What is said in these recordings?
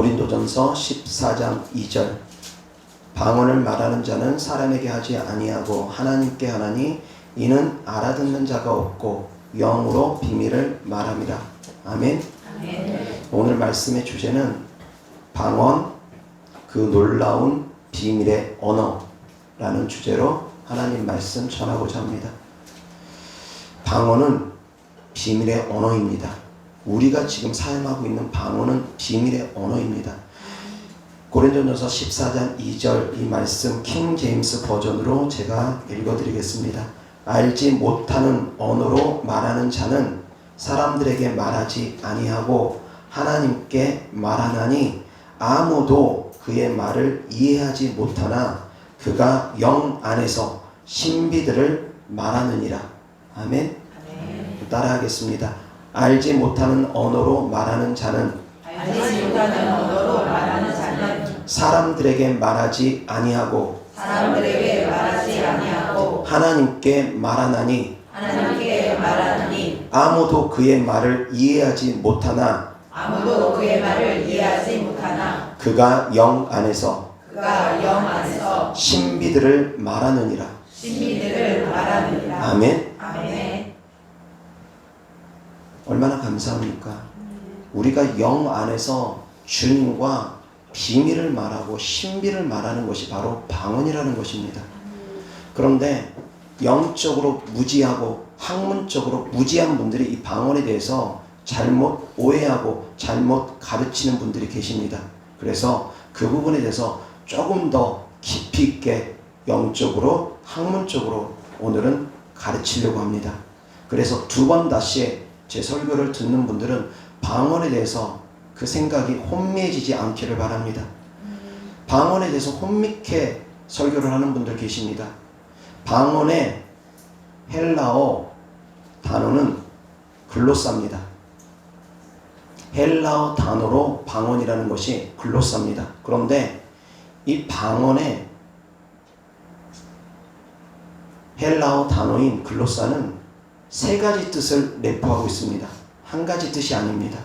고린도전서 14장 2절 방언을 말하는 자는 사람에게 하지 아니하고 하나님께 하나니 이는 알아듣는 자가 없고 영으로 비밀을 말함이라. 아멘. 아멘. 오늘 말씀의 주제는 방언, 그 놀라운 비밀의 언어라는 주제로 하나님 말씀 전하고자 합니다. 방언은 비밀의 언어입니다. 우리가 지금 사용하고 있는 방언은 비밀의 언어입니다. 고린도전서 14장 2절 이 말씀 킹 제임스 버전으로 제가 읽어드리겠습니다. 알지 못하는 언어로 말하는 자는 사람들에게 말하지 아니하고 하나님께 말하나니 아무도 그의 말을 이해하지 못하나 그가 영 안에서 신비들을 말하느니라. 아멘. 따라하겠습니다. 알지 못하는 언어로 말하는 자는 알지 못하는 언어로 말하는 자는 사람들에게 말하지 아니하고 사람들에게 말하지 아니하고 하나님께 말하나니 하나님께 말하나니 아무도 그의 말을 이해하지 못하나 아무도 그의 말을 이해하지 못하나 그가 영 안에서 그가 영 안에서 신비들을 말하느니라. 신비들을 말하느니라. 아멘. 아멘. 얼마나 감사합니까? 우리가 영 안에서 주님과 비밀을 말하고 신비를 말하는 것이 바로 방언이라는 것입니다. 그런데 영적으로 무지하고 학문적으로 무지한 분들이 이 방언에 대해서 잘못 오해하고 잘못 가르치는 분들이 계십니다. 그래서 그 부분에 대해서 조금 더 깊이 있게 영적으로 학문적으로 오늘은 가르치려고 합니다. 그래서 두 번 다시 제 설교를 듣는 분들은 방언에 대해서 그 생각이 혼미해지지 않기를 바랍니다. 방언에 대해서 혼미케 설교를 하는 분들 계십니다. 방언의 헬라어 단어는 글로사입니다. 헬라어 단어로 방언이라는 것이 글로사입니다. 그런데 이 방언의 헬라어 단어인 글로사는 세 가지 뜻을 내포하고 있습니다. 한 가지 뜻이 아닙니다.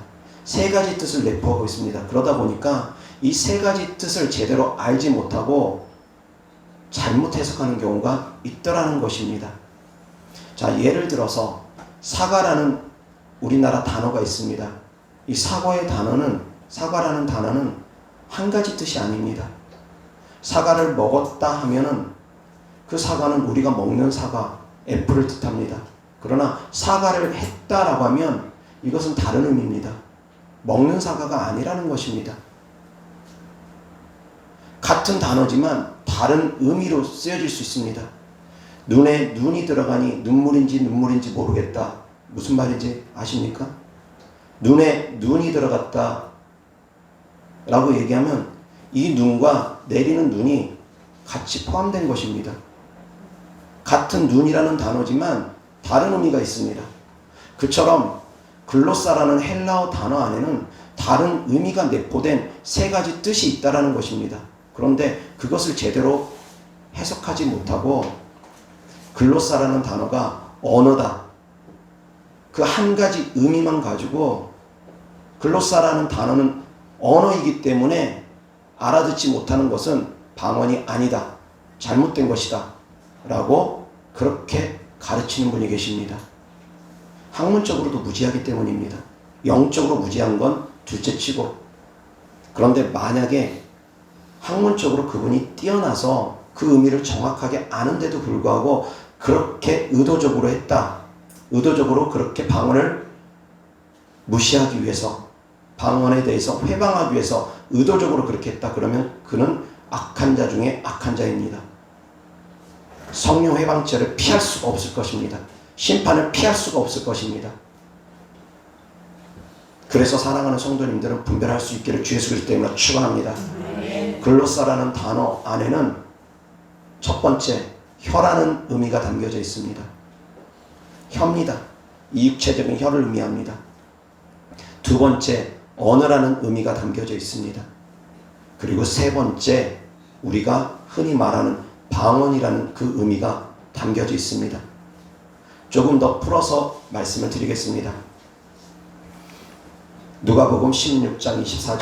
세 가지 뜻을 내포하고 있습니다. 그러다 보니까 이 세 가지 뜻을 제대로 알지 못하고 잘못 해석하는 경우가 있더라는 것입니다. 자, 예를 들어서 사과라는 우리나라 단어가 있습니다. 이 사과라는 단어는 한 가지 뜻이 아닙니다. 사과를 먹었다 하면은 그 사과는 우리가 먹는 사과, 애플을 뜻합니다. 그러나 사과를 했다라고 하면 이것은 다른 의미입니다. 먹는 사과가 아니라는 것입니다. 같은 단어지만 다른 의미로 쓰여질 수 있습니다. 눈에 눈이 들어가니 눈물인지 모르겠다. 무슨 말인지 아십니까? 눈에 눈이 들어갔다 라고 얘기하면 이 눈과 내리는 눈이 같이 포함된 것입니다. 같은 눈이라는 단어지만 다른 의미가 있습니다. 그처럼 글로사라는 헬라어 단어 안에는 다른 의미가 내포된 세 가지 뜻이 있다라는 것입니다. 그런데 그것을 제대로 해석하지 못하고 글로사라는 단어가 언어다. 그 한 가지 의미만 가지고 글로사라는 단어는 언어이기 때문에 알아듣지 못하는 것은 방언이 아니다. 잘못된 것이다. 라고 그렇게 가르치는 분이 계십니다. 학문적으로도 무지하기 때문입니다. 영적으로 무지한 건 둘째치고. 그런데 만약에 학문적으로 그분이 뛰어나서 그 의미를 정확하게 아는데도 불구하고 그렇게 의도적으로 했다. 의도적으로 그렇게 방언을 무시하기 위해서 방언에 대해서 회방하기 위해서 의도적으로 그렇게 했다. 그러면 그는 악한 자 중에 악한 자입니다. 성령 회방죄를 피할 수가 없을 것입니다. 심판을 피할 수가 없을 것입니다. 그래서 사랑하는 성도님들은 분별할 수 있기를 주 예수 그리스도 이름으로 축원합니다. 글로사라는 단어 안에는 첫 번째 혀라는 의미가 담겨져 있습니다. 혀입니다. 이 육체적인 혀를 의미합니다. 두 번째 언어라는 의미가 담겨져 있습니다. 그리고 세 번째 우리가 흔히 말하는 방언이라는 그 의미가 담겨져 있습니다. 조금 더 풀어서 말씀을 드리겠습니다. 누가복음 16장 24절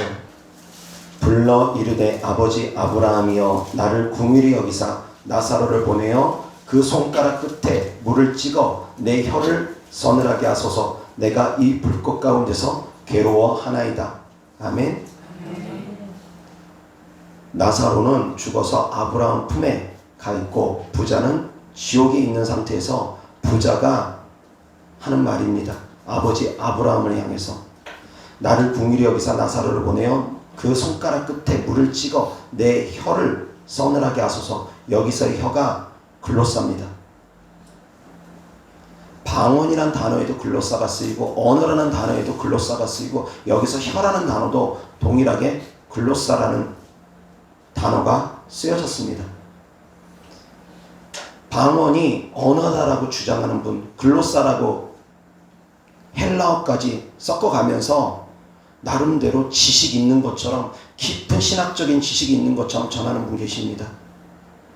불러 이르되 아버지 아브라함이여 나를 긍휼히 여기사 나사로를 보내어 그 손가락 끝에 물을 찍어 내 혀를 서늘하게 하소서. 내가 이 불꽃 가운데서 괴로워하나이다. 아멘. 나사로는 죽어서 아브라함 품에 가 있고 부자는 지옥에 있는 상태에서 부자가 하는 말입니다. 아버지 아브라함을 향해서 나를 긍휼히 여기사 나사로를 보내어 그 손가락 끝에 물을 찍어 내 혀를 서늘하게 하소서. 여기서의 혀가 글로사입니다. 방언이란 단어에도 글로사가 쓰이고 언어라는 단어에도 글로사가 쓰이고 여기서 혀라는 단어도 동일하게 글로사라는 단어가 쓰여졌습니다. 방언이 언어다라고 주장하는 분, 글로사라고 헬라어까지 섞어가면서 나름대로 지식이 있는 것처럼 깊은 신학적인 지식이 있는 것처럼 전하는 분 계십니다.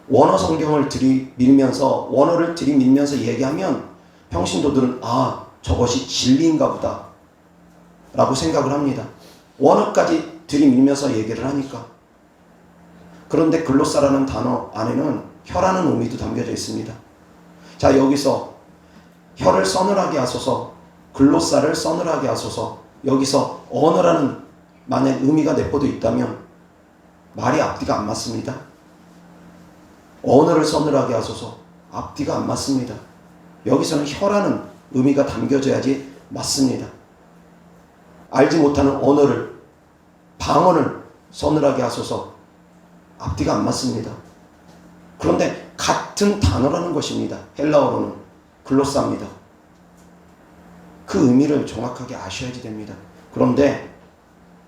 원어 성경을 들이밀면서 원어를 들이밀면서 얘기하면 평신도들은 아 저것이 진리인가 보다 라고 생각을 합니다. 원어까지 들이밀면서 얘기를 하니까. 그런데 글로사라는 단어 안에는 혀라는 의미도 담겨져 있습니다. 자, 여기서 혀를 서늘하게 하소서, 글로사를 서늘하게 하소서. 여기서 언어라는 만약 의미가 내포되어 있다면 말이 앞뒤가 안 맞습니다. 언어를 서늘하게 하소서, 앞뒤가 안 맞습니다. 여기서는 혀라는 의미가 담겨져야지 맞습니다. 알지 못하는 언어를, 방언을 서늘하게 하소서, 앞뒤가 안 맞습니다. 그런데 같은 단어라는 것입니다. 헬라어로는 글로사입니다. 그 의미를 정확하게 아셔야지 됩니다. 그런데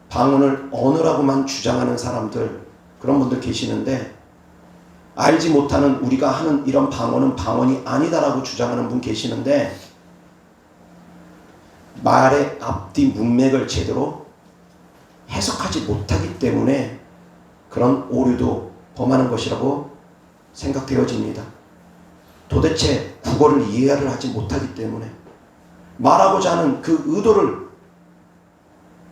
방언을 언어라고만 주장하는 사람들, 그런 분들 계시는데 알지 못하는 우리가 하는 이런 방언은 방언이 아니다라고 주장하는 분 계시는데 말의 앞뒤 문맥을 제대로 해석하지 못하기 때문에 그런 오류도 범하는 것이라고 생각되어집니다. 도대체 국어를 이해를 하지 못하기 때문에 말하고자 하는 그 의도를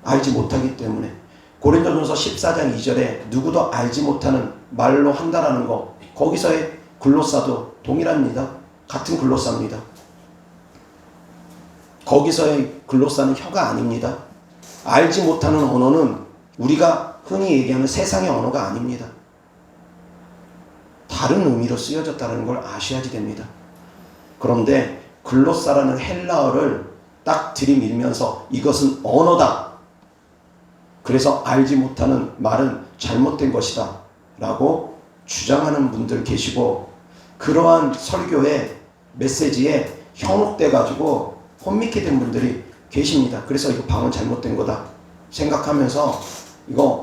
알지 못하기 때문에 고린도전서 14장 2절에 누구도 알지 못하는 말로 한다라는 거, 거기서의 글로사도 동일합니다. 같은 글로사입니다. 거기서의 글로사는 혀가 아닙니다. 알지 못하는 언어는 우리가 흔히 얘기하는 세상의 언어가 아닙니다. 다른 의미로 쓰여졌다는 걸 아셔야지 됩니다. 그런데 글로사라는 헬라어를 딱 들이밀면서 이것은 언어다. 그래서 알지 못하는 말은 잘못된 것이다 라고 주장하는 분들 계시고 그러한 설교의 메시지에 현혹돼 가지고 혼미케 된 분들이 계십니다. 그래서 이거 방언 잘못된 거다 생각하면서 이거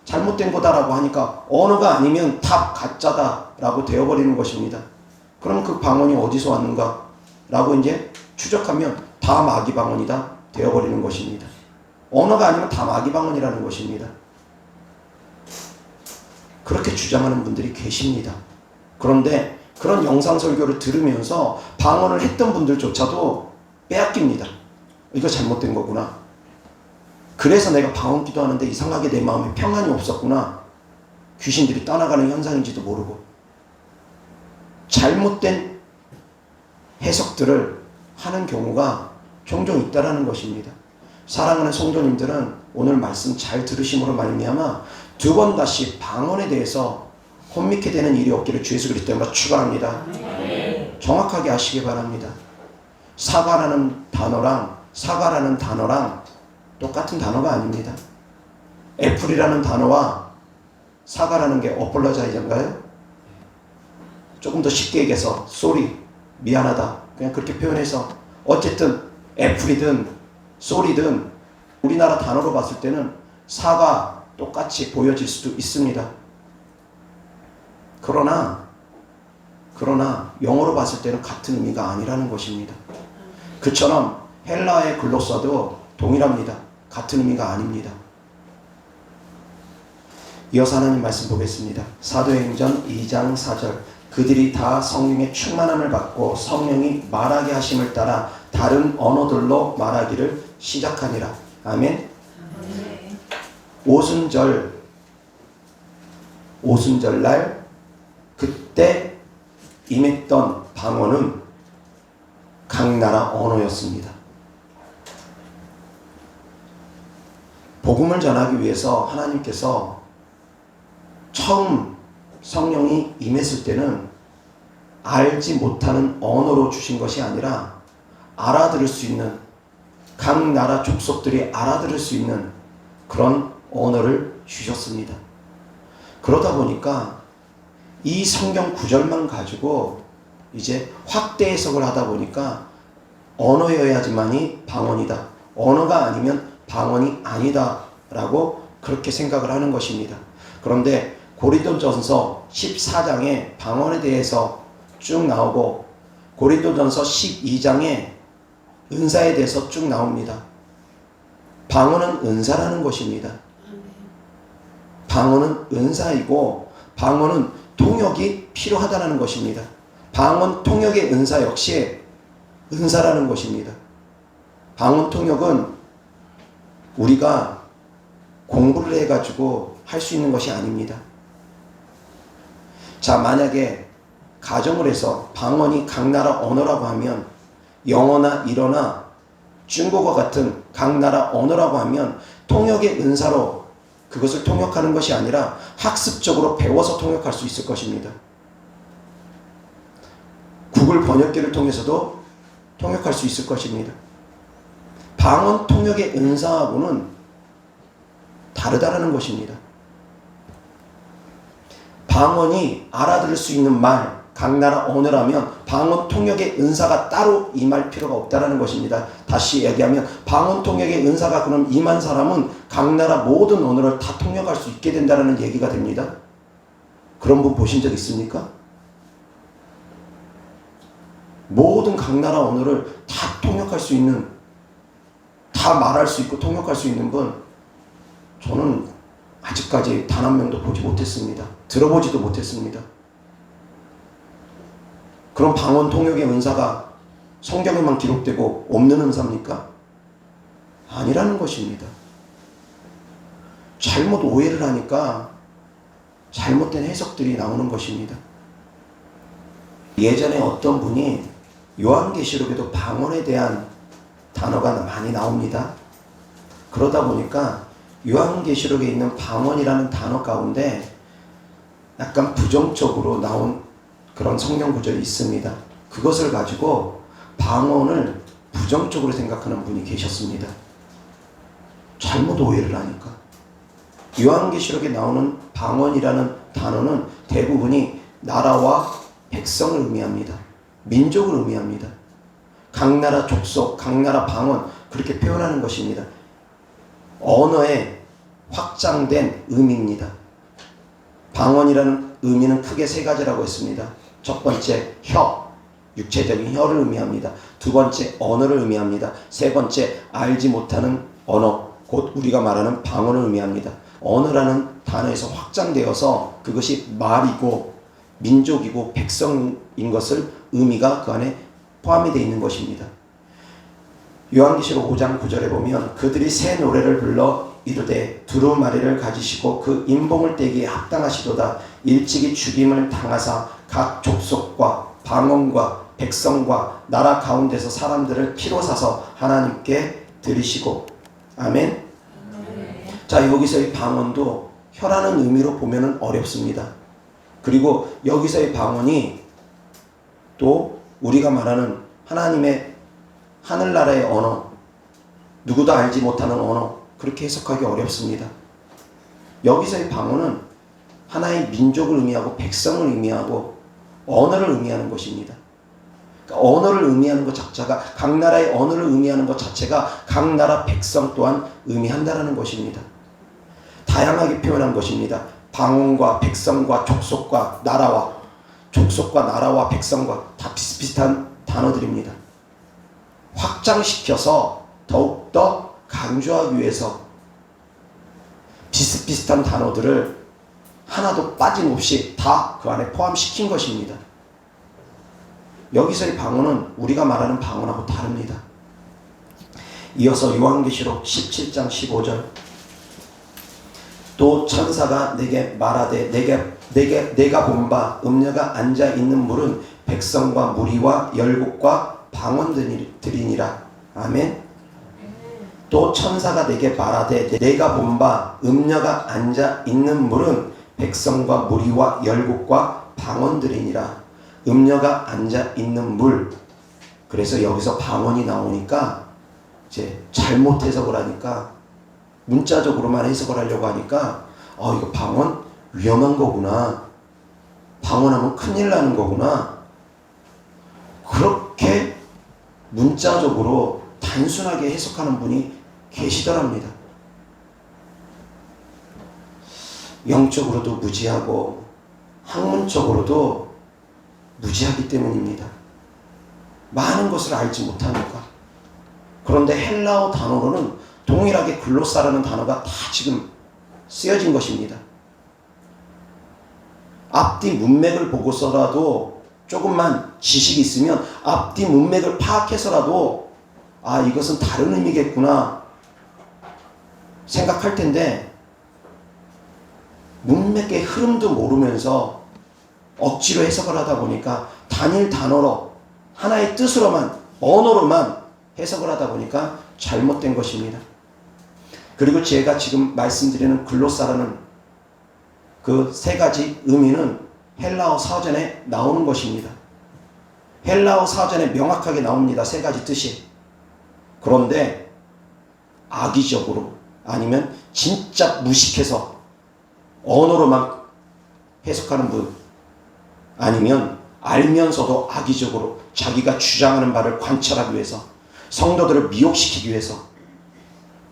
잘못된 거다라고 하니까 언어가 아니면 다 가짜다라고 되어버리는 것입니다. 그럼 그 방언이 어디서 왔는가 라고 이제 추적하면 다 마귀 방언이다 되어버리는 것입니다. 언어가 아니면 다 마귀 방언이라는 것입니다. 그렇게 주장하는 분들이 계십니다. 그런데 그런 영상 설교를 들으면서 방언을 했던 분들조차도 빼앗깁니다. 이거 잘못된 거구나. 그래서 내가 방언 기도하는데 이상하게 내 마음에 평안이 없었구나. 귀신들이 떠나가는 현상인지도 모르고 잘못된 해석들을 하는 경우가 종종 있다라는 것입니다. 사랑하는 성도님들은 오늘 말씀 잘 들으심으로 말미암아 두 번 다시 방언에 대해서 혼미케 되는 일이 없기를 주 예수 그리스도로 축원합니다. 정확하게 아시기 바랍니다. 사과라는 단어랑 똑같은 단어가 아닙니다. 애플이라는 단어와 사과라는 게 어폴로자이저인가요? 조금 더 쉽게 얘기해서 쏘리, 미안하다 그냥 그렇게 표현해서 어쨌든 애플이든 쏘리든 우리나라 단어로 봤을 때는 사과 똑같이 보여질 수도 있습니다. 그러나 영어로 봤을 때는 같은 의미가 아니라는 것입니다. 그처럼 헬라의 글로사도 동일합니다. 같은 의미가 아닙니다. 이어서 하나님 말씀 보겠습니다. 사도행전 2장 4절 그들이 다 성령의 충만함을 받고 성령이 말하게 하심을 따라 다른 언어들로 말하기를 시작하니라. 아멘. 오순절 오순절날 그때 임했던 방언은 각 나라 언어였습니다. 복음을 전하기 위해서 하나님께서 처음 성령이 임했을 때는 알지 못하는 언어로 주신 것이 아니라 알아들을 수 있는, 각 나라 족속들이 알아들을 수 있는 그런 언어를 주셨습니다. 그러다 보니까 이 성경 구절만 가지고 이제 확대 해석을 하다 보니까 언어여야지만이 방언이다, 언어가 아니면 방언이 아니다 라고 그렇게 생각을 하는 것입니다. 그런데 고린도전서 14장에 방언에 대해서 쭉 나오고 고린도전서 12장에 은사에 대해서 쭉 나옵니다. 방언은 은사라는 것입니다. 방언은 은사이고 방언은 통역이 필요하다는 것입니다. 방언 통역의 은사 역시 은사라는 것입니다. 방언 통역은 우리가 공부를 해가지고 할 수 있는 것이 아닙니다. 자, 만약에 가정을 해서 방언이 각 나라 언어라고 하면 영어나 일어나 중국어 같은 각 나라 언어라고 하면 통역의 은사로 그것을 통역하는 것이 아니라 학습적으로 배워서 통역할 수 있을 것입니다. 구글 번역기를 통해서도 통역할 수 있을 것입니다. 방언 통역의 은사하고는 다르다는 것입니다. 방언이 알아들을 수 있는 말, 각 나라 언어라면 방언 통역의 은사가 따로 임할 필요가 없다는 것입니다. 다시 얘기하면 방언 통역의 은사가 그럼 임한 사람은 각 나라 모든 언어를 다 통역할 수 있게 된다는 얘기가 됩니다. 그런 분 보신 적 있습니까? 모든 각 나라 언어를 다 통역할 수 있는, 다 말할 수 있고 통역할 수 있는 분, 저는 아직까지 단 한 명도 보지 못했습니다. 들어보지도 못했습니다. 그럼 방언 통역의 은사가 성경에만 기록되고 없는 은사입니까? 아니라는 것입니다. 잘못 오해를 하니까 잘못된 해석들이 나오는 것입니다. 예전에 어떤 분이 요한계시록에도 방언에 대한 단어가 많이 나옵니다. 그러다 보니까 요한계시록에 있는 방언이라는 단어 가운데 약간 부정적으로 나온 그런 성경 구절이 있습니다. 그것을 가지고 방언을 부정적으로 생각하는 분이 계셨습니다. 잘못 오해를 하니까. 요한계시록에 나오는 방언이라는 단어는 대부분이 나라와 백성을 의미합니다. 민족을 의미합니다. 각 나라 족속, 각 나라 방언, 그렇게 표현하는 것입니다. 언어의 확장된 의미입니다. 방언이라는 의미는 크게 세 가지라고 했습니다. 첫 번째, 혀, 육체적인 혀를 의미합니다. 두 번째, 언어를 의미합니다. 세 번째, 알지 못하는 언어, 곧 우리가 말하는 방언을 의미합니다. 언어라는 단어에서 확장되어서 그것이 말이고 민족이고 백성인 것을 의미가 그 안에 포함이 되어 있는 것입니다. 요한계시록 5장 9절에 보면 그들이 새 노래를 불러 이르되 두루마리를 가지시고 그 인봉을 떼기에 합당하시도다. 일찍이 죽임을 당하사 각 족속과 방언과 백성과 나라 가운데서 사람들을 피로 사서 하나님께 드리시고. 아멘. 자, 여기서의 방언도 혀라는 의미로 보면 어렵습니다. 그리고 여기서의 방언이 또 우리가 말하는 하나님의 하늘나라의 언어, 누구도 알지 못하는 언어, 그렇게 해석하기 어렵습니다. 여기서의 방언은 하나의 민족을 의미하고 백성을 의미하고 언어를 의미하는 것입니다. 그러니까 언어를 의미하는 것 자체가, 각 나라의 언어를 의미하는 것 자체가 각 나라 백성 또한 의미한다는 것입니다. 다양하게 표현한 것입니다. 방언과 백성과 족속과 나라와, 족속과 나라와 백성과 다 비슷비슷한 단어들입니다. 확장시켜서 더욱더 강조하기 위해서 비슷비슷한 단어들을 하나도 빠짐없이 다 그 안에 포함시킨 것입니다. 여기서의 방언은 우리가 말하는 방언하고 다릅니다. 이어서 요한계시록 17장 15절 또 천사가 내게 말하되 내가 본 바 음녀가 앉아 있는 물은 백성과 무리와 열국과 방언들이니라. 아멘. 또 천사가 내게 말하되 내가 본 바 음녀가 앉아 있는 물은 백성과 무리와 열국과 방언들이니라. 음녀가 앉아 있는 물. 그래서 여기서 방언이 나오니까 이제 잘못 해석을 하니까 문자적으로만 해석을 하려고 하니까 이거 방언 위험한 거구나. 방언하면 큰일 나는 거구나. 그렇게 문자적으로 단순하게 해석하는 분이 계시더랍니다. 영적으로도 무지하고 학문적으로도 무지하기 때문입니다. 많은 것을 알지 못하니까. 그런데 헬라어 단어로는 동일하게 글로사라는 단어가 다 지금 쓰여진 것입니다. 앞뒤 문맥을 보고서라도 조금만 지식이 있으면 앞뒤 문맥을 파악해서라도 이것은 다른 의미겠구나 생각할 텐데 문맥의 흐름도 모르면서 억지로 해석을 하다 보니까 단일 단어로 하나의 뜻으로만 언어로만 해석을 하다 보니까 잘못된 것입니다. 그리고 제가 지금 말씀드리는 글로사라는 그 세 가지 의미는 헬라어 사전에 나오는 것입니다. 헬라어 사전에 명확하게 나옵니다. 세 가지 뜻이. 그런데 악의적으로 아니면 진짜 무식해서 언어로만 해석하는 분, 아니면 알면서도 악의적으로 자기가 주장하는 바를 관철하기 위해서 성도들을 미혹시키기 위해서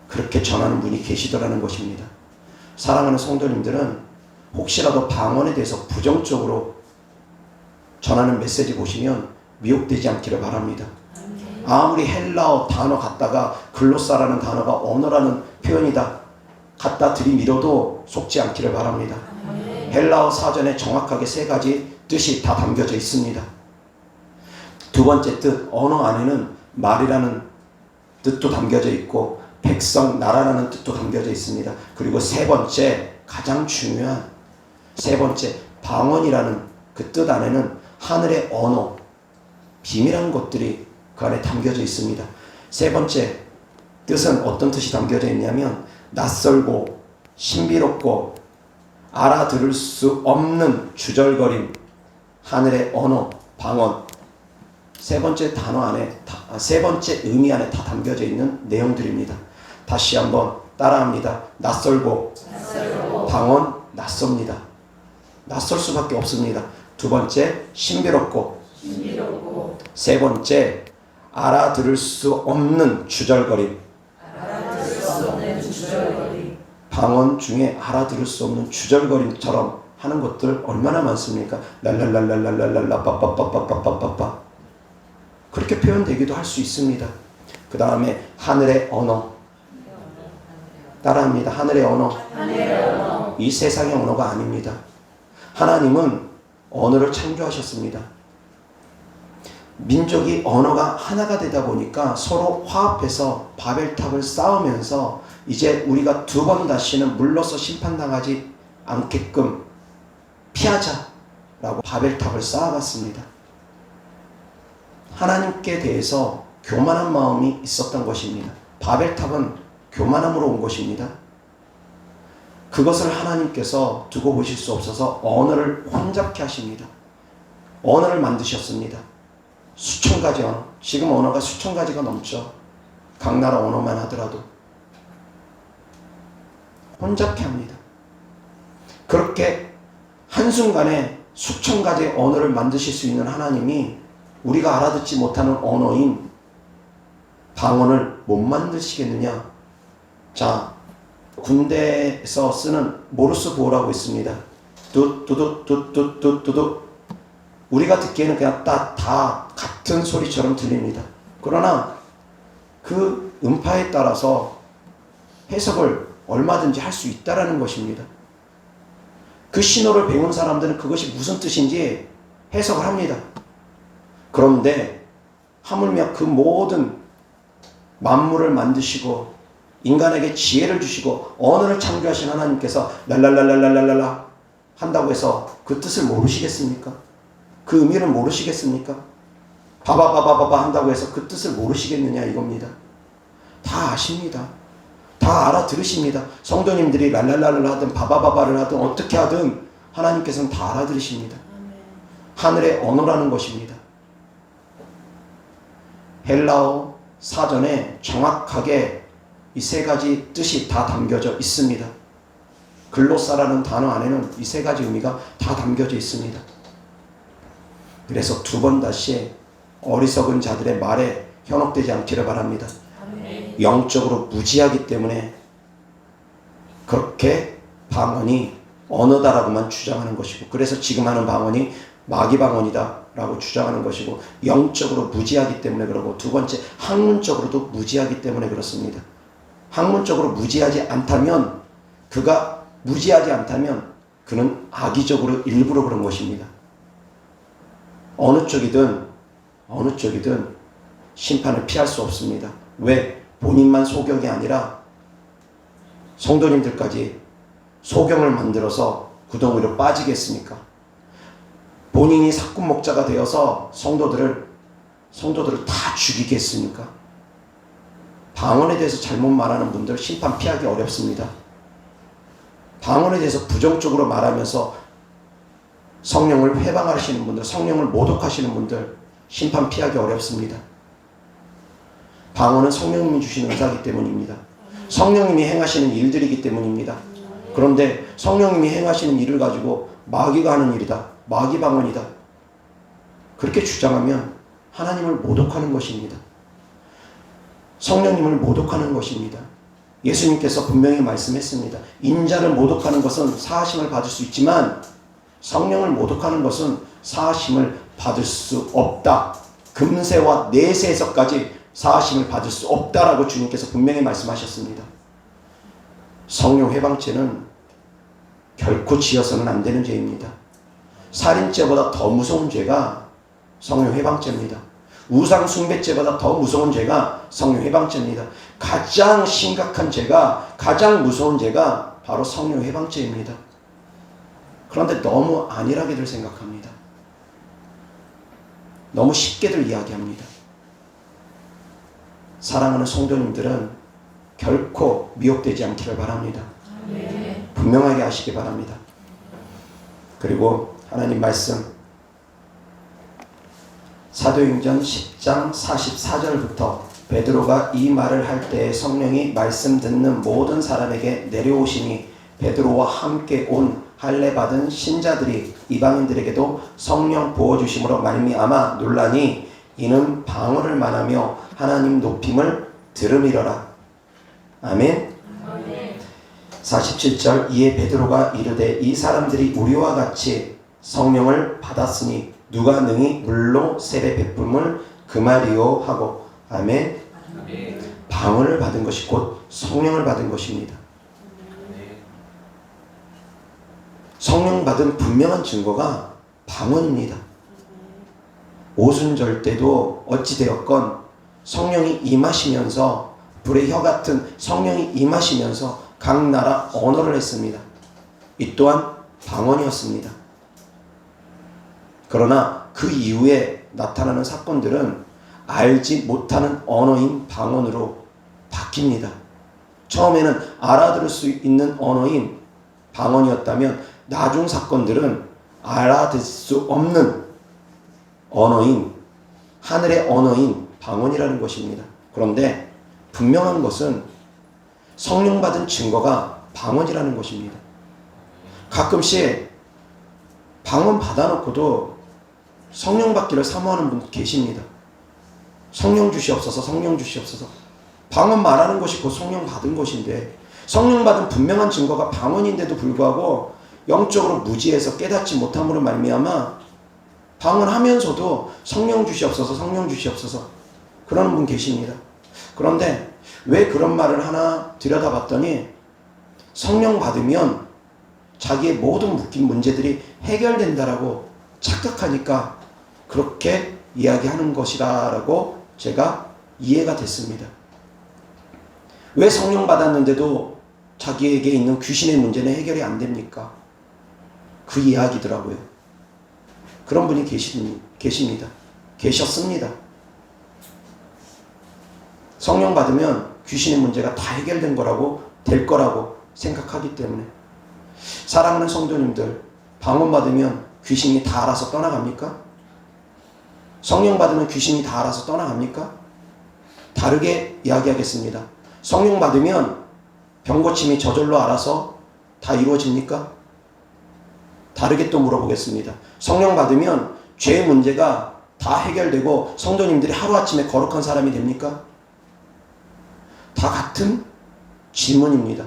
그렇게 전하는 분이 계시더라는 것입니다. 사랑하는 성도님들은 혹시라도 방언에 대해서 부정적으로 전하는 메시지 보시면 미혹되지 않기를 바랍니다. 아무리 헬라어 단어 갖다가 글로사라는 단어가 언어라는 표현이다 갖다 들이밀어도 속지 않기를 바랍니다. 헬라어 사전에 정확하게 세 가지 뜻이 다 담겨져 있습니다. 두 번째 뜻, 언어 안에는 말이라는 뜻도 담겨져 있고 백성, 나라라는 뜻도 담겨져 있습니다. 그리고 세 번째, 가장 중요한 세 번째, 방언이라는 그 뜻 안에는 하늘의 언어, 비밀한 것들이 그 안에 담겨져 있습니다. 세 번째 뜻은 어떤 뜻이 담겨져 있냐면 낯설고 신비롭고 알아들을 수 없는 주절거림, 하늘의 언어, 방언. 세 번째 단어 안에, 세 번째 의미 안에 다 담겨져 있는 내용들입니다. 다시 한번 따라합니다. 낯설고, 방언, 낯섭니다. 낯설 수밖에 없습니다. 두 번째, 신비롭고, 세 번째, 알아들을 수 없는 주절거림. 방언 중에 알아들을 수 없는 주절거림처럼 하는 것들 얼마나 많습니까? 랄랄랄랄랄랄랄라 빠빠빠빠빠빠빠 그렇게 표현되기도 할 수 있습니다. 그 다음에 하늘의 언어. 따라합니다. 하늘의 언어. 이 세상의 언어가 아닙니다. 하나님은 언어를 창조하셨습니다. 민족이 언어가 하나가 되다 보니까 서로 화합해서 바벨탑을 쌓으면서 이제 우리가 두 번 다시는 물러서 심판당하지 않게끔 피하자라고 바벨탑을 쌓아갔습니다. 하나님께 대해서 교만한 마음이 있었던 것입니다. 바벨탑은 교만함으로 온 것입니다. 그것을 하나님께서 두고 보실 수 없어서 언어를 혼잡케 하십니다. 언어를 만드셨습니다. 수천 가지 언어. 지금 언어가 수천 가지가 넘죠. 각 나라 언어만 하더라도. 혼잡케 합니다. 그렇게 한순간에 수천 가지 언어를 만드실 수 있는 하나님이 우리가 알아듣지 못하는 언어인 방언을 못 만드시겠느냐? 자, 군대에서 쓰는 모르스 보호라고 있습니다. 뚜뚜뚜뚜뚜뚜뚜 우리가 듣기에는 그냥 다 같은 소리처럼 들립니다. 그러나 그 음파에 따라서 해석을 얼마든지 할 수 있다라는 것입니다. 그 신호를 배운 사람들은 그것이 무슨 뜻인지 해석을 합니다. 그런데 하물며 그 모든 만물을 만드시고 인간에게 지혜를 주시고 언어를 창조하신 하나님께서 랄랄랄랄랄랄라 한다고 해서 그 뜻을 모르시겠습니까? 그 의미를 모르시겠습니까? 바바바바바바 한다고 해서 그 뜻을 모르시겠느냐 이겁니다. 다 아십니다. 다 알아들으십니다. 성도님들이 랄랄랄라 하든 바바바바를 하든 어떻게 하든 하나님께서는 다 알아들으십니다. 하늘의 언어라는 것입니다. 헬라어 사전에 정확하게 이 세 가지 뜻이 다 담겨져 있습니다. 글로사라는 단어 안에는 이 세 가지 의미가 다 담겨져 있습니다. 그래서 두 번 다시 어리석은 자들의 말에 현혹되지 않기를 바랍니다. 영적으로 무지하기 때문에 그렇게 방언이 언어다라고만 주장하는 것이고, 그래서 지금 하는 방언이 마귀 방언이다 라고 주장하는 것이고, 영적으로 무지하기 때문에 그러고, 두 번째 학문적으로도 무지하기 때문에 그렇습니다. 학문적으로 무지하지 않다면, 그가 무지하지 않다면 그는 악의적으로 일부러 그런 것입니다. 어느 쪽이든 심판을 피할 수 없습니다. 왜? 본인만 소경이 아니라 성도님들까지 소경을 만들어서 구덩이로 빠지겠습니까? 본인이 사꾼 목자가 되어서 성도들을 다 죽이겠습니까? 방언에 대해서 잘못 말하는 분들 심판 피하기 어렵습니다. 방언에 대해서 부정적으로 말하면서 성령을 회방하시는 분들, 성령을 모독하시는 분들 심판 피하기 어렵습니다. 방언은 성령님이 주시는 은사이기 때문입니다. 성령님이 행하시는 일들이기 때문입니다. 그런데 성령님이 행하시는 일을 가지고 마귀가 하는 일이다, 마귀 방언이다, 그렇게 주장하면 하나님을 모독하는 것입니다. 성령님을 모독하는 것입니다. 예수님께서 분명히 말씀했습니다. 인자를 모독하는 것은 사하심을 받을 수 있지만 성령을 모독하는 것은 사하심을 받을 수 없다. 금세와 내세에서까지 사하심을 받을 수 없다라고 주님께서 분명히 말씀하셨습니다. 성령 회방죄는 결코 지어서는 안 되는 죄입니다. 살인죄보다 더 무서운 죄가 성령 회방죄입니다. 우상 숭배죄보다 더 무서운 죄가 성령 회방죄입니다. 가장 심각한 죄가, 가장 무서운 죄가 바로 성령 회방죄입니다. 그런데 너무 안일하게들 생각합니다. 너무 쉽게들 이야기합니다. 사랑하는 성도님들은 결코 미혹되지 않기를 바랍니다. 분명하게 하시기 바랍니다. 그리고 하나님 말씀 사도행전 10장 44절부터 베드로가 이 말을 할 때에 성령이 말씀 듣는 모든 사람에게 내려오시니 베드로와 함께 온 할례 받은 신자들이 이방인들에게도 성령 부어주심으로 말미암아 놀라니 이는 방언을 말하며 하나님 높임을 들음이러라. 아멘. 47절 이에 베드로가 이르되 이 사람들이 우리와 같이 성령을 받았으니 누가 능히 물로 세례 베품을 금하리요 하고. 아멘. 방언을 받은 것이 곧 성령을 받은 것입니다. 성령 받은 분명한 증거가 방언입니다. 오순절 때도 어찌되었건 성령이 임하시면서, 불의 혀 같은 성령이 임하시면서 각 나라 언어를 했습니다. 이 또한 방언이었습니다. 그러나 그 이후에 나타나는 사건들은 알지 못하는 언어인 방언으로 바뀝니다. 처음에는 알아들을 수 있는 언어인 방언이었다면 나중 사건들은 알아들 수 없는 언어인, 하늘의 언어인 방언이라는 것입니다. 그런데 분명한 것은 성령 받은 증거가 방언이라는 것입니다. 가끔씩 방언 받아놓고도 성령 받기를 사모하는 분 계십니다. 성령 주시옵소서, 성령 주시옵소서. 방언 말하는 것이 곧 성령 받은 것인데, 성령 받은 분명한 증거가 방언인데도 불구하고 영적으로 무지해서 깨닫지 못함으로 말미암아 방언하면서도 성령 주시옵소서, 성령 주시옵소서 그러는 분 계십니다. 그런데 왜 그런 말을 하나 들여다봤더니 성령 받으면 자기의 모든 묶인 문제들이 해결된다라고 착각하니까 그렇게 이야기하는 것이라고 제가 이해가 됐습니다. 왜 성령 받았는데도 자기에게 있는 귀신의 문제는 해결이 안 됩니까? 그 이야기더라고요. 그런 분이 계십니다. 계셨습니다. 성령 받으면 귀신의 문제가 다 해결된 거라고, 될 거라고 생각하기 때문에. 사랑하는 성도님들, 방언 받으면 귀신이 다 알아서 떠나갑니까? 성령 받으면 귀신이 다 알아서 떠나갑니까? 다르게 이야기하겠습니다. 성령 받으면 병고침이 저절로 알아서 다 이루어집니까? 다르게 또 물어보겠습니다. 성령 받으면 죄의 문제가 다 해결되고 성도님들이 하루아침에 거룩한 사람이 됩니까? 다 같은 질문입니다.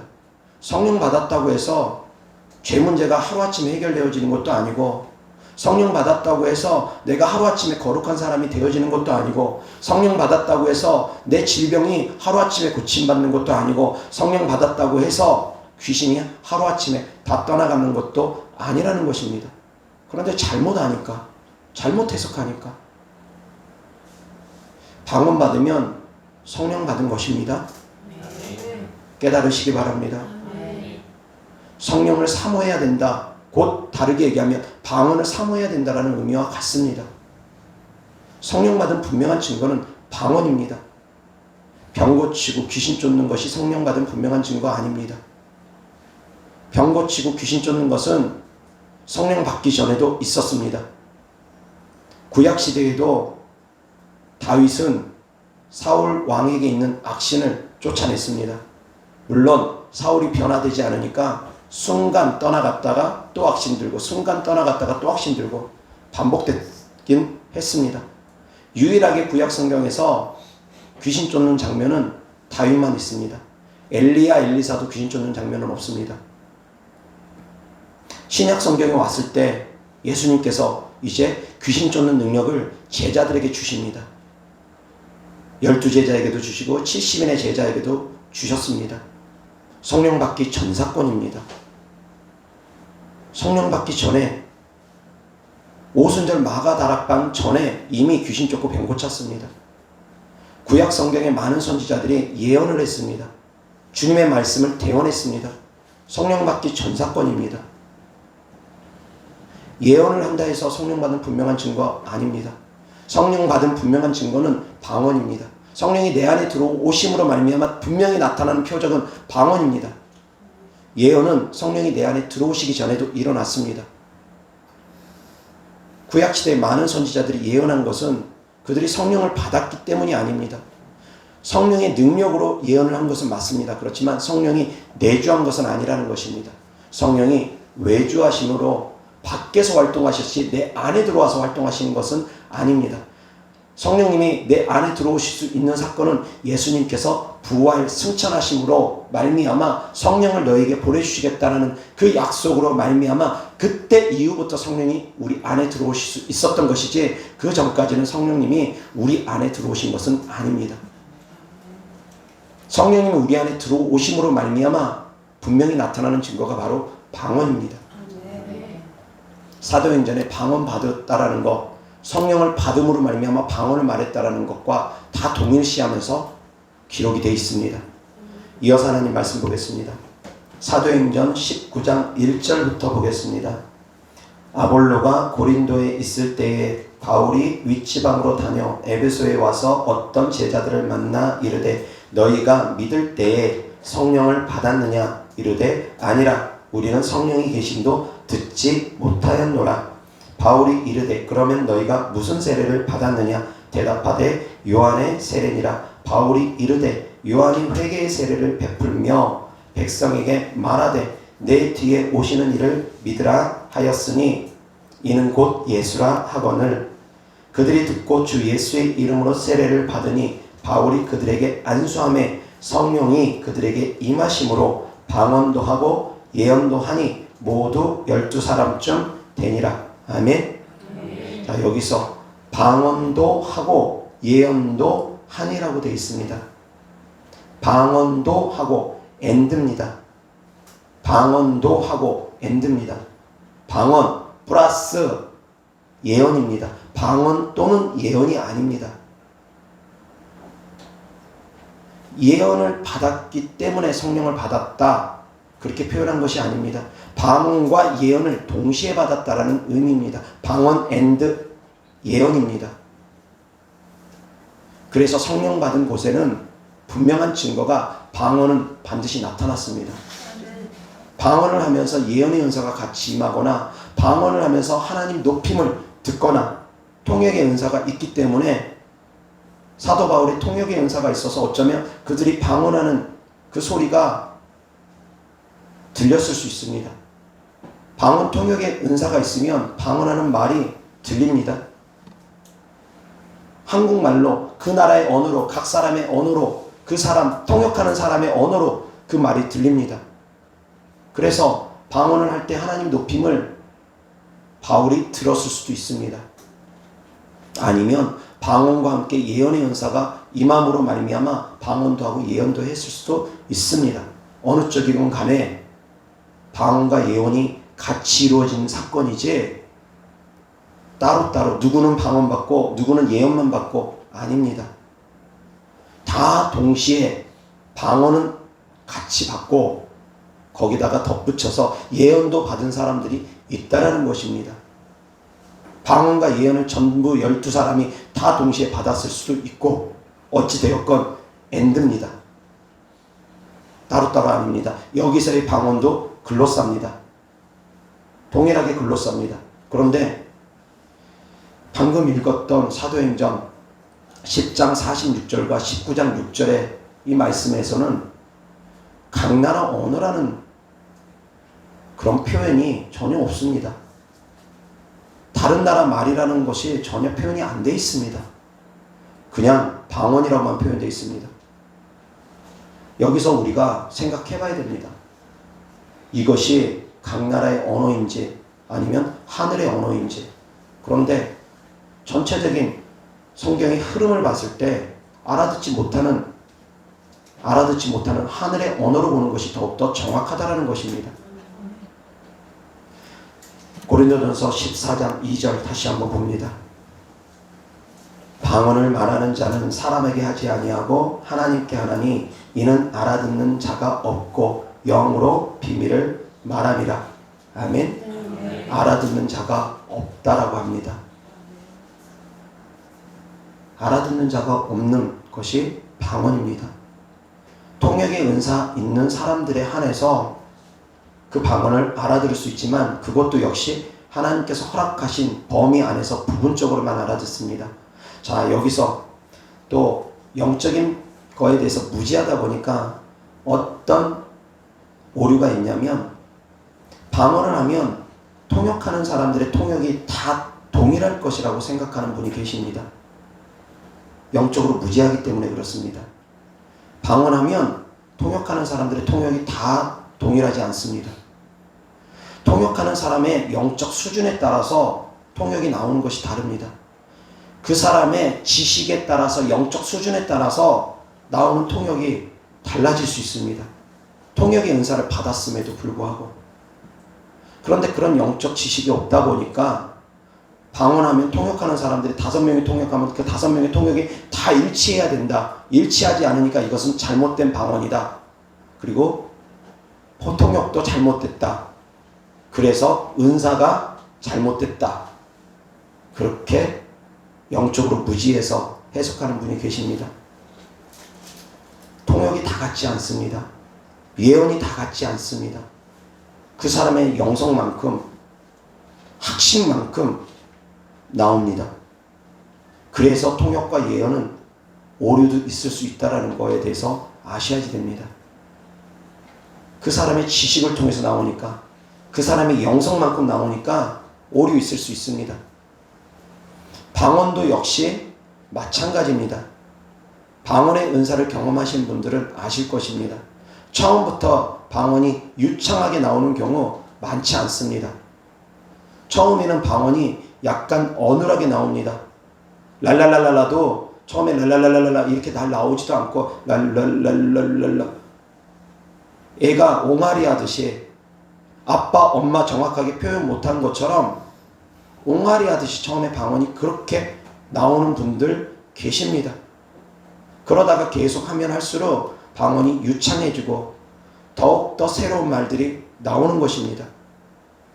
성령 받았다고 해서 죄 문제가 하루아침에 해결되어지는 것도 아니고, 성령 받았다고 해서 내가 하루아침에 거룩한 사람이 되어지는 것도 아니고, 성령 받았다고 해서 내 질병이 하루아침에 고침받는 것도 아니고, 성령 받았다고 해서 귀신이 하루아침에 다 떠나가는 것도 아니라는 것입니다. 그런데 잘못 아니까, 잘못 해석하니까. 방언 받으면 성령 받은 것입니다. 깨달으시기 바랍니다. 성령을 사모해야 된다. 곧 다르게 얘기하면 방언을 사모해야 된다는 의미와 같습니다. 성령 받은 분명한 증거는 방언입니다. 병 고치고 귀신 쫓는 것이 성령 받은 분명한 증거 아닙니다. 병 고치고 귀신 쫓는 것은 성령 받기 전에도 있었습니다. 구약시대에도 다윗은 사울 왕에게 있는 악신을 쫓아냈습니다. 물론 사울이 변화되지 않으니까 순간 떠나갔다가 또 악신 들고, 순간 떠나갔다가 또 악신 들고 반복됐긴 했습니다. 유일하게 구약 성경에서 귀신 쫓는 장면은 다윗만 있습니다. 엘리야, 엘리사도 귀신 쫓는 장면은 없습니다. 신약 성경에 왔을 때 예수님께서 이제 귀신 쫓는 능력을 제자들에게 주십니다. 12제자에게도 주시고 70인의 제자에게도 주셨습니다. 성령 받기 전 사건입니다. 성령 받기 전에, 오순절 마가다락방 전에 이미 귀신 쫓고 병 고쳤습니다. 구약 성경의 많은 선지자들이 예언을 했습니다. 주님의 말씀을 대언했습니다. 성령 받기 전 사건입니다. 예언을 한다 해서 성령 받은 분명한 증거 아닙니다. 성령 받은 분명한 증거는 방언입니다. 성령이 내 안에 들어오심으로 말미암아 분명히 나타나는 표적은 방언입니다. 예언은 성령이 내 안에 들어오시기 전에도 일어났습니다. 구약시대의 많은 선지자들이 예언한 것은 그들이 성령을 받았기 때문이 아닙니다. 성령의 능력으로 예언을 한 것은 맞습니다. 그렇지만 성령이 내주한 것은 아니라는 것입니다. 성령이 외주하심으로 밖에서 활동하셨지 내 안에 들어와서 활동하시는 것은 아닙니다. 성령님이 내 안에 들어오실 수 있는 사건은 예수님께서 부활 승천하심으로 말미암아 성령을 너에게 보내주시겠다는 그 약속으로 말미암아 그때 이후부터 성령이 우리 안에 들어오실 수 있었던 것이지, 그 전까지는 성령님이 우리 안에 들어오신 것은 아닙니다. 성령님이 우리 안에 들어오심으로 말미암아 분명히 나타나는 증거가 바로 방언입니다. 사도행전에 방언 받았다라는 것, 성령을 받음으로 말미암아 방언을 말했다라는 것과 다 동일시하면서 기록이 되어 있습니다. 이어서 하나님 말씀 보겠습니다. 사도행전 19장 1절부터 보겠습니다. 아볼로가 고린도에 있을 때에 바울이 윗지방으로 다녀 에베소에 와서 어떤 제자들을 만나 이르되 너희가 믿을 때에 성령을 받았느냐 이르되 아니라 우리는 성령이 계심도 듣지 못하였노라. 바울이 이르되 그러면 너희가 무슨 세례를 받았느냐 대답하되 요한의 세례니라. 바울이 이르되 요한이 회개의 세례를 베풀며 백성에게 말하되 내 뒤에 오시는 이를 믿으라 하였으니 이는 곧 예수라 하거늘. 그들이 듣고 주 예수의 이름으로 세례를 받으니 바울이 그들에게 안수하매 성령이 그들에게 임하심으로 방언도 하고 예언도 하니 모두 12사람쯤 되니라. 아멘. 자, 여기서 방언도 하고 예언도 하니라고 되어 있습니다. 방언도 하고 엔드입니다. 방언도 하고 엔드입니다. 방언 플러스 예언입니다. 방언 또는 예언이 아닙니다. 예언을 받았기 때문에 성령을 받았다, 그렇게 표현한 것이 아닙니다. 방언과 예언을 동시에 받았다라는 의미입니다. 방언 앤드 예언입니다. 그래서 성령 받은 곳에는 분명한 증거가 방언은 반드시 나타났습니다. 방언을 하면서 예언의 은사가 같이 임하거나 방언을 하면서 하나님 높임을 듣거나 통역의 은사가 있기 때문에 사도 바울의 통역의 은사가 있어서 어쩌면 그들이 방언하는 그 소리가 들렸을 수 있습니다. 방언 통역의 은사가 있으면 방언하는 말이 들립니다. 한국말로 그 나라의 언어로, 각 사람의 언어로, 그 사람 통역하는 사람의 언어로 그 말이 들립니다. 그래서 방언을 할 때 하나님 높임을 바울이 들었을 수도 있습니다. 아니면 방언과 함께 예언의 은사가 임함으로 말미암아 방언도 하고 예언도 했을 수도 있습니다. 어느 쪽이건 간에 방언과 예언이 같이 이루어진 사건이지 따로따로 누구는 방언 받고 누구는 예언만 받고 아닙니다. 다 동시에 방언은 같이 받고 거기다가 덧붙여서 예언도 받은 사람들이 있다라는 것입니다. 방언과 예언을 전부 12사람이 다 동시에 받았을 수도 있고 어찌되었건 엔드입니다. 따로따로 아닙니다. 여기서의 방언도 글로사입니다. 동일하게 글로사입니다. 그런데 방금 읽었던 사도행전 10장 46절과 19장 6절의 이 말씀에서는 각 나라 언어라는 그런 표현이 전혀 없습니다. 다른 나라 말이라는 것이 전혀 표현이 안 돼 있습니다. 그냥 방언이라고만 표현되어 있습니다. 여기서 우리가 생각해 봐야 됩니다. 이것이 각 나라의 언어인지 아니면 하늘의 언어인지. 그런데 전체적인 성경의 흐름을 봤을 때 알아듣지 못하는 하늘의 언어로 보는 것이 더욱더 정확하다는 것입니다. 고린도전서 14장 2절 다시 한번 봅니다. 방언을 말하는 자는 사람에게 하지 아니하고 하나님께 하나니 이는 알아듣는 자가 없고 영으로 비밀을 말함이라. 아멘. 알아듣는 자가 없다라고 합니다. 알아듣는 자가 없는 것이 방언입니다. 통역의 은사 있는 사람들에 한해서 그 방언을 알아들을 수 있지만 그것도 역시 하나님께서 허락하신 범위 안에서 부분적으로만 알아듣습니다. 자, 여기서 또 영적인 거에 대해서 무지하다 보니까 어떤 오류가 있냐면 방언을 하면 통역하는 사람들의 통역이 다 동일할 것이라고 생각하는 분이 계십니다. 영적으로 무지하기 때문에 그렇습니다. 방언하면 통역하는 사람들의 통역이 다 동일하지 않습니다. 통역하는 사람의 영적 수준에 따라서 통역이 나오는 것이 다릅니다. 그 사람의 지식에 따라서 영적 수준에 따라서 나오는 통역이 달라질 수 있습니다. 통역의 은사를 받았음에도 불구하고. 그런데 그런 영적 지식이 없다 보니까 방언하면 통역하는 사람들이 5명이 통역하면 그 5명의 통역이 다 일치해야 된다. 일치하지 않으니까 이것은 잘못된 방언이다. 그리고 포통역도 잘못됐다. 그래서 은사가 잘못됐다. 그렇게 영적으로 무지해서 해석하는 분이 계십니다. 통역이 다 같지 않습니다. 예언이 다 같지 않습니다. 그 사람의 영성만큼 학식만큼 나옵니다. 그래서 통역과 예언은 오류도 있을 수 있다는 거에 대해서 아셔야지 됩니다. 그 사람의 지식을 통해서 나오니까 그 사람의 영성만큼 나오니까 오류 있을 수 있습니다. 방언도 역시 마찬가지입니다. 방언의 은사를 경험하신 분들은 아실 것입니다. 처음부터 방언이 유창하게 나오는 경우 많지 않습니다. 처음에는 방언이 약간 어눌하게 나옵니다. 랄랄랄랄라도 처음에 랄랄랄랄라 이렇게 잘 나오지도 않고 랄랄랄랄랄라 애가 옹알이 하듯이 아빠 엄마 정확하게 표현 못한 것처럼 옹알이 하듯이 처음에 방언이 그렇게 나오는 분들 계십니다. 그러다가 계속 하면 할수록 방언이 유창해지고 더욱더 새로운 말들이 나오는 것입니다.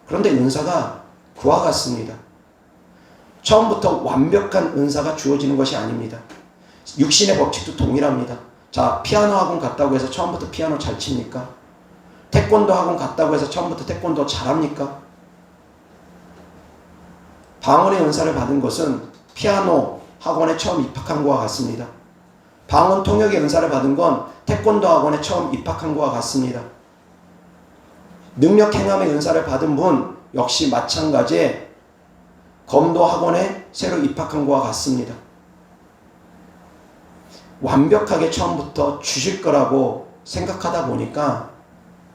그런데 은사가 그와 같습니다. 처음부터 완벽한 은사가 주어지는 것이 아닙니다. 육신의 법칙도 동일합니다. 자, 피아노 학원 갔다고 해서 처음부터 피아노 잘 칩니까? 태권도 학원 갔다고 해서 처음부터 태권도 잘합니까? 방언의 은사를 받은 것은 피아노 학원에 처음 입학한 것과 같습니다. 방언 통역의 은사를 받은 건 태권도 학원에 처음 입학한 것과 같습니다. 능력 행함의 은사를 받은 분 역시 마찬가지에 검도 학원에 새로 입학한 것과 같습니다. 완벽하게 처음부터 주실 거라고 생각하다 보니까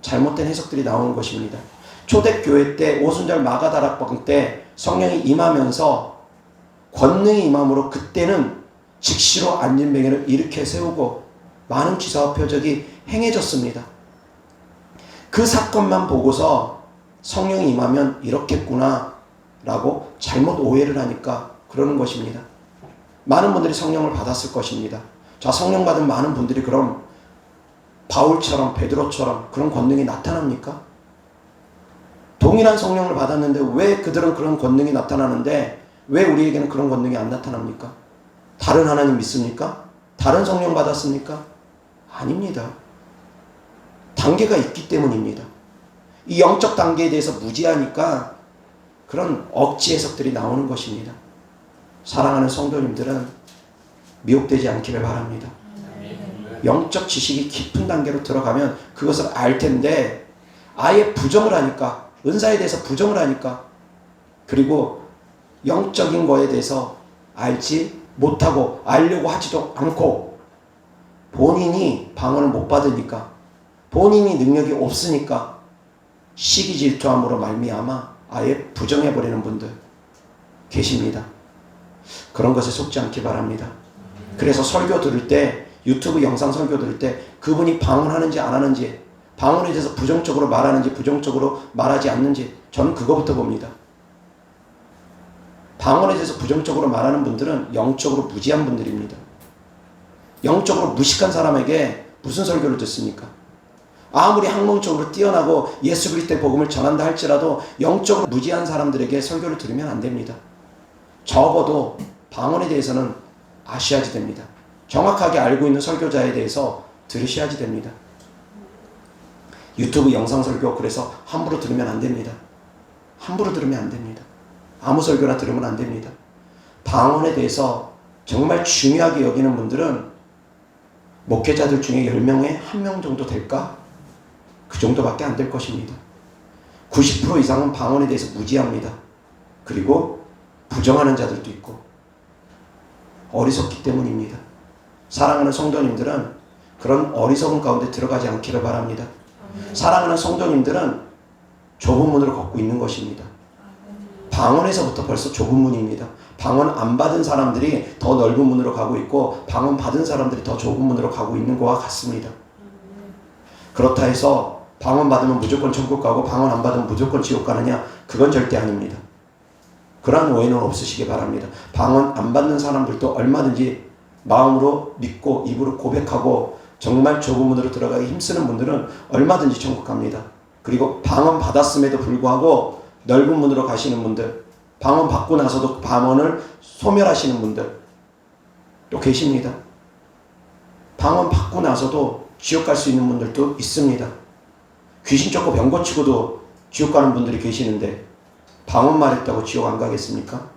잘못된 해석들이 나오는 것입니다. 초대교회 때 오순절 마가다락방 때 성령이 임하면서 권능이 임함으로 그때는 즉시로 안진뱅이를 일으켜 세우고 많은 기사와 표적이 행해졌습니다. 그 사건만 보고서 성령이 임하면 이렇겠구나 라고 잘못 오해를 하니까 그러는 것입니다. 많은 분들이 성령을 받았을 것입니다. 자, 성령 받은 많은 분들이 그럼 바울처럼 베드로처럼 그런 권능이 나타납니까? 동일한 성령을 받았는데 왜 그들은 그런 권능이 나타나는데 왜 우리에게는 그런 권능이 안 나타납니까? 다른 하나님 믿습니까? 다른 성령 받았습니까? 아닙니다. 단계가 있기 때문입니다. 이 영적 단계에 대해서 무지하니까 그런 억지 해석들이 나오는 것입니다. 사랑하는 성도님들은 미혹되지 않기를 바랍니다. 영적 지식이 깊은 단계로 들어가면 그것을 알 텐데 아예 부정을 하니까, 은사에 대해서 부정을 하니까, 그리고 영적인 거에 대해서 알지 못하고 알려고 하지도 않고 본인이 방언을 못 받으니까, 본인이 능력이 없으니까 시기 질투함으로 말미암아 아예 부정해버리는 분들 계십니다. 그런 것에 속지 않기 바랍니다. 그래서 설교 들을 때, 유튜브 영상 설교 들을 때 그분이 방언하는지 안 하는지, 방언에 대해서 부정적으로 말하는지 부정적으로 말하지 않는지 저는 그거부터 봅니다. 방언에 대해서 부정적으로 말하는 분들은 영적으로 무지한 분들입니다. 영적으로 무식한 사람에게 무슨 설교를 듣습니까? 아무리 학문적으로 뛰어나고 예수 그리스도의 복음을 전한다 할지라도 영적으로 무지한 사람들에게 설교를 들으면 안 됩니다. 적어도 방언에 대해서는 아셔야지 됩니다. 정확하게 알고 있는 설교자에 대해서 들으셔야지 됩니다. 유튜브 영상 설교 그래서 함부로 들으면 안 됩니다. 함부로 들으면 안 됩니다. 아무 설교나 들으면 안 됩니다. 방언에 대해서 정말 중요하게 여기는 분들은 목회자들 중에 10명에 1명 정도 될까? 그 정도밖에 안 될 것입니다. 90% 이상은 방언에 대해서 무지합니다. 그리고 부정하는 자들도 있고 어리석기 때문입니다. 사랑하는 성도님들은 그런 어리석은 가운데 들어가지 않기를 바랍니다. 사랑하는 성도님들은 좁은 문으로 걷고 있는 것입니다. 방언에서부터 벌써 좁은 문입니다. 방언 안 받은 사람들이 더 넓은 문으로 가고 있고 방언 받은 사람들이 더 좁은 문으로 가고 있는 것과 같습니다. 그렇다 해서 방언 받으면 무조건 천국 가고 방언 안 받으면 무조건 지옥 가느냐? 그건 절대 아닙니다. 그러한 오해는 없으시기 바랍니다. 방언 안 받는 사람들도 얼마든지 마음으로 믿고 입으로 고백하고 정말 좁은 문으로 들어가기 힘쓰는 분들은 얼마든지 천국 갑니다. 그리고 방언 받았음에도 불구하고 넓은 문으로 가시는 분들, 방언 받고 나서도 방언을 소멸하시는 분들 또 계십니다. 방언 받고 나서도 지옥 갈 수 있는 분들도 있습니다. 귀신 쫓고 병 고치고도 지옥 가는 분들이 계시는데 방언 말했다고 지옥 안 가겠습니까?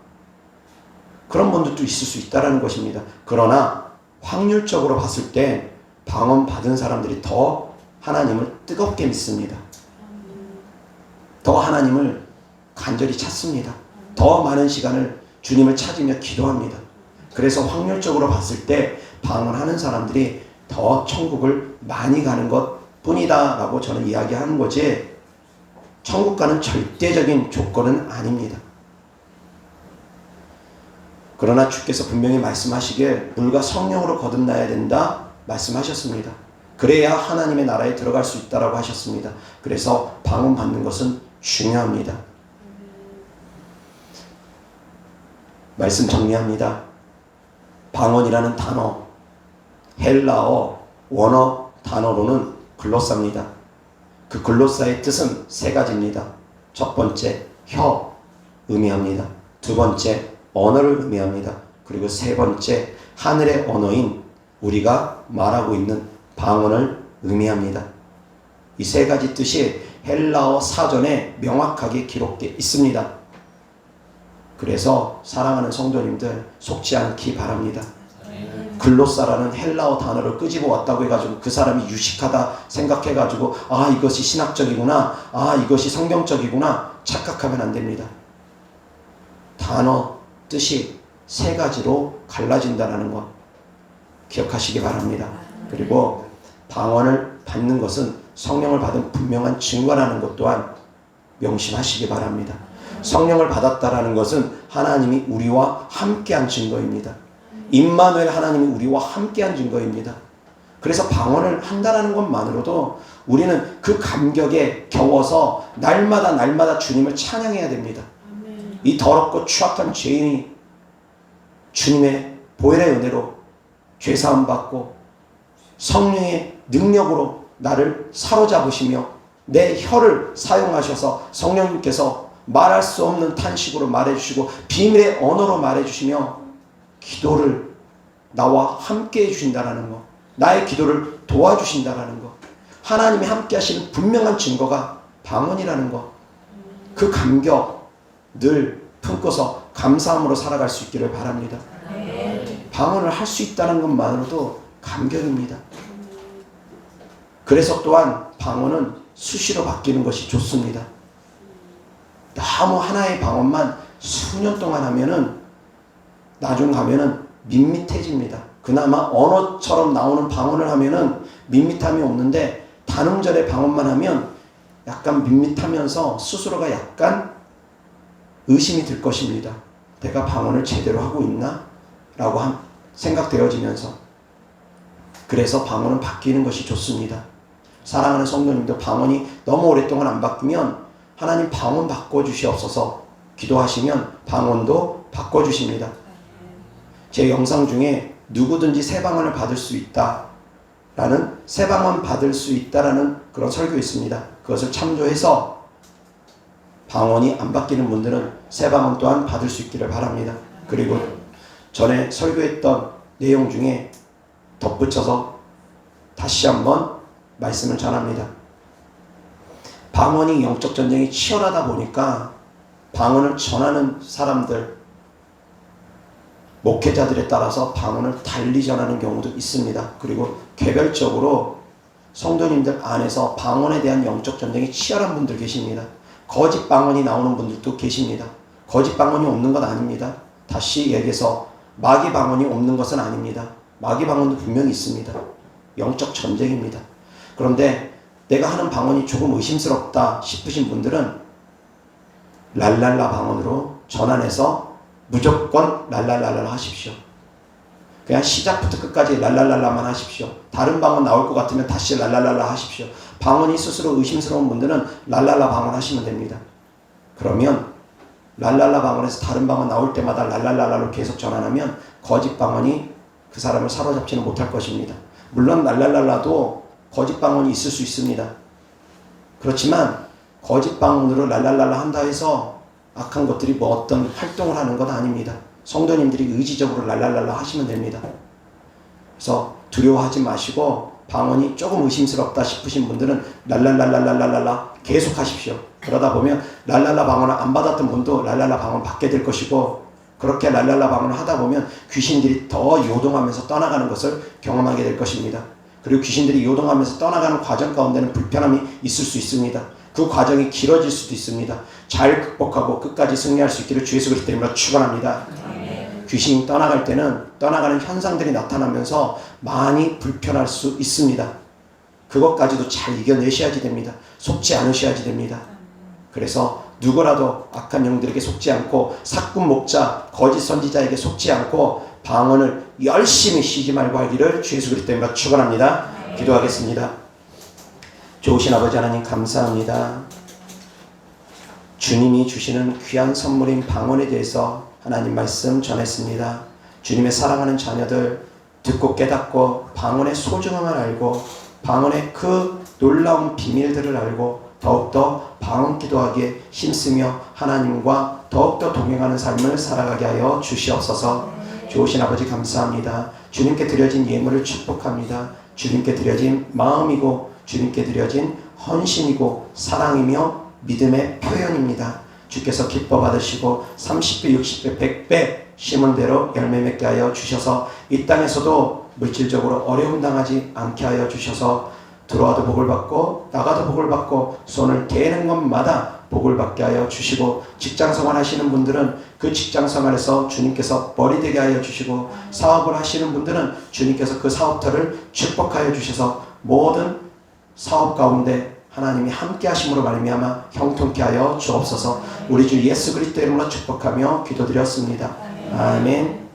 그런 분들도 있을 수 있다는 것입니다. 그러나 확률적으로 봤을 때 방언 받은 사람들이 더 하나님을 뜨겁게 믿습니다. 더 하나님을 간절히 찾습니다. 더 많은 시간을 주님을 찾으며 기도합니다. 그래서 확률적으로 봤을 때 방언하는 사람들이 더 천국을 많이 가는 것 뿐이다 라고 저는 이야기하는 거지, 천국 가는 절대적인 조건은 아닙니다. 그러나 주께서 분명히 말씀하시길 물과 성령으로 거듭나야 된다 말씀하셨습니다. 그래야 하나님의 나라에 들어갈 수 있다라고 하셨습니다. 그래서 방언 받는 것은 중요합니다. 말씀 정리합니다. 방언이라는 단어, 헬라어, 원어 단어로는 글로사입니다. 그 글로사의 뜻은 세 가지입니다. 첫 번째, 혀 의미합니다. 두 번째, 언어를 의미합니다. 그리고 세 번째, 하늘의 언어인 우리가 말하고 있는 방언을 의미합니다. 이 세 가지 뜻이 헬라어 사전에 명확하게 기록되어 있습니다. 그래서 사랑하는 성도님들 속지 않기 바랍니다. 글로사라는 헬라어 단어를 끄집어 왔다고 해가지고 그 사람이 유식하다 생각해가지고 아 이것이 신학적이구나, 아 이것이 성경적이구나 착각하면 안 됩니다. 단어 뜻이 세 가지로 갈라진다는 것 기억하시기 바랍니다. 그리고 방언을 받는 것은 성령을 받은 분명한 증거라는 것 또한 명심하시기 바랍니다. 성령을 받았다라는 것은 하나님이 우리와 함께한 증거입니다. 임마누엘 하나님이 우리와 함께한 증거입니다. 그래서 방언을 한다라는 것만으로도 우리는 그 감격에 겨워서 날마다 주님을 찬양해야 됩니다. 이 더럽고 추악한 죄인이 주님의 보혈의 은혜로 죄사함 받고 성령의 능력으로 나를 사로잡으시며 내 혀를 사용하셔서 성령님께서 말할 수 없는 탄식으로 말해주시고 비밀의 언어로 말해주시며 기도를 나와 함께 해주신다는 것, 나의 기도를 도와주신다는 것, 하나님이 함께 하시는 분명한 증거가 방언이라는 것, 그 감격 늘 품고서 감사함으로 살아갈 수 있기를 바랍니다. 방언을 할 수 있다는 것만으로도 감격입니다. 그래서 또한 방언은 수시로 바뀌는 것이 좋습니다. 너무 하나의 방언만 수년 동안 하면은 나중 가면은 밋밋해집니다. 그나마 언어처럼 나오는 방언을 하면은 밋밋함이 없는데 단음절의 방언만 하면 약간 밋밋하면서 스스로가 약간 의심이 들 것입니다. 내가 방언을 제대로 하고 있나? 라고 생각되어지면서 그래서 방언은 바뀌는 것이 좋습니다. 사랑하는 성도님도 방언이 너무 오랫동안 안 바뀌면 하나님 방언 바꿔주시옵소서 기도하시면 방언도 바꿔주십니다. 제 영상 중에 누구든지 새 방언을 받을 수 있다 라는 새 방언 받을 수 있다라는 그런 설교 있습니다. 그것을 참조해서 방언이 안 바뀌는 분들은 새 방언 또한 받을 수 있기를 바랍니다. 그리고 전에 설교했던 내용 중에 덧붙여서 다시 한번 말씀을 전합니다. 방언이 영적 전쟁이 치열하다 보니까 방언을 전하는 사람들, 목회자들에 따라서 방언을 달리 전하는 경우도 있습니다. 그리고 개별적으로 성도님들 안에서 방언에 대한 영적 전쟁이 치열한 분들 계십니다. 거짓 방언이 나오는 분들도 계십니다. 거짓 방언이 없는 건 아닙니다. 다시 얘기해서 마귀 방언이 없는 것은 아닙니다. 마귀 방언도 분명히 있습니다. 영적 전쟁입니다. 그런데 내가 하는 방언이 조금 의심스럽다 싶으신 분들은 랄랄라 방언으로 전환해서 무조건 랄랄랄라 하십시오. 그냥 시작부터 끝까지 랄랄랄라만 하십시오. 다른 방언 나올 것 같으면 다시 랄랄랄라 하십시오. 방언이 스스로 의심스러운 분들은 랄랄라 방언 하시면 됩니다. 그러면 랄랄라 방언에서 다른 방언 나올 때마다 랄랄랄라로 계속 전환하면 거짓 방언이 그 사람을 사로잡지는 못할 것입니다. 물론 랄랄랄라도 거짓 방언이 있을 수 있습니다. 그렇지만 거짓 방언으로 랄랄랄라 한다 해서 악한 것들이 뭐 어떤 활동을 하는 건 아닙니다. 성도님들이 의지적으로 랄랄랄라 하시면 됩니다. 그래서 두려워하지 마시고 방언이 조금 의심스럽다 싶으신 분들은 랄랄랄랄랄랄라 계속 하십시오. 그러다 보면 랄랄라 방언을 안 받았던 분도 랄랄라 방언 받게 될 것이고 그렇게 랄랄라 방언을 하다 보면 귀신들이 더 요동하면서 떠나가는 것을 경험하게 될 것입니다. 그리고 귀신들이 요동하면서 떠나가는 과정 가운데는 불편함이 있을 수 있습니다. 그 과정이 길어질 수도 있습니다. 잘 극복하고 끝까지 승리할 수 있기를 주 예수 그리스도 이름으로 축원합니다. 귀신이 떠나갈 때는 떠나가는 현상들이 나타나면서 많이 불편할 수 있습니다. 그것까지도 잘 이겨내셔야지 됩니다. 속지 않으셔야지 됩니다. 그래서 누구라도 악한 영들에게 속지 않고 사꾼 목자, 거짓 선지자에게 속지 않고 방언을 열심히 쉬지 말고 하기를 주 예수 그리스도 이름으로 축원합니다. 기도하겠습니다. 좋으신 아버지 하나님 감사합니다. 주님이 주시는 귀한 선물인 방언에 대해서 하나님 말씀 전했습니다. 주님의 사랑하는 자녀들 듣고 깨닫고 방언의 소중함을 알고 방언의 그 놀라운 비밀들을 알고 더욱더 방언 기도하기에 힘쓰며 하나님과 더욱더 동행하는 삶을 살아가게 하여 주시옵소서. 좋으신 아버지 감사합니다. 주님께 드려진 예물을 축복합니다. 주님께 드려진 마음이고 주님께 드려진 헌신이고 사랑이며 믿음의 표현입니다. 주께서 기뻐 받으시고 30배, 60배, 100배 심은 대로 열매 맺게 하여 주셔서 이 땅에서도 물질적으로 어려움 당하지 않게 하여 주셔서 들어와도 복을 받고 나가도 복을 받고 손을 대는 것마다 복을 받게 하여 주시고 직장생활 하시는 분들은 그 직장생활에서 주님께서 머리 되게 하여 주시고 사업을 하시는 분들은 주님께서 그 사업터를 축복하여 주셔서 모든 사업 가운데 하나님이 함께 하심으로 말미암아 형통케 하여 주옵소서. 우리 주 예수 그리스도 이름으로 축복하며 기도드렸습니다. 아멘.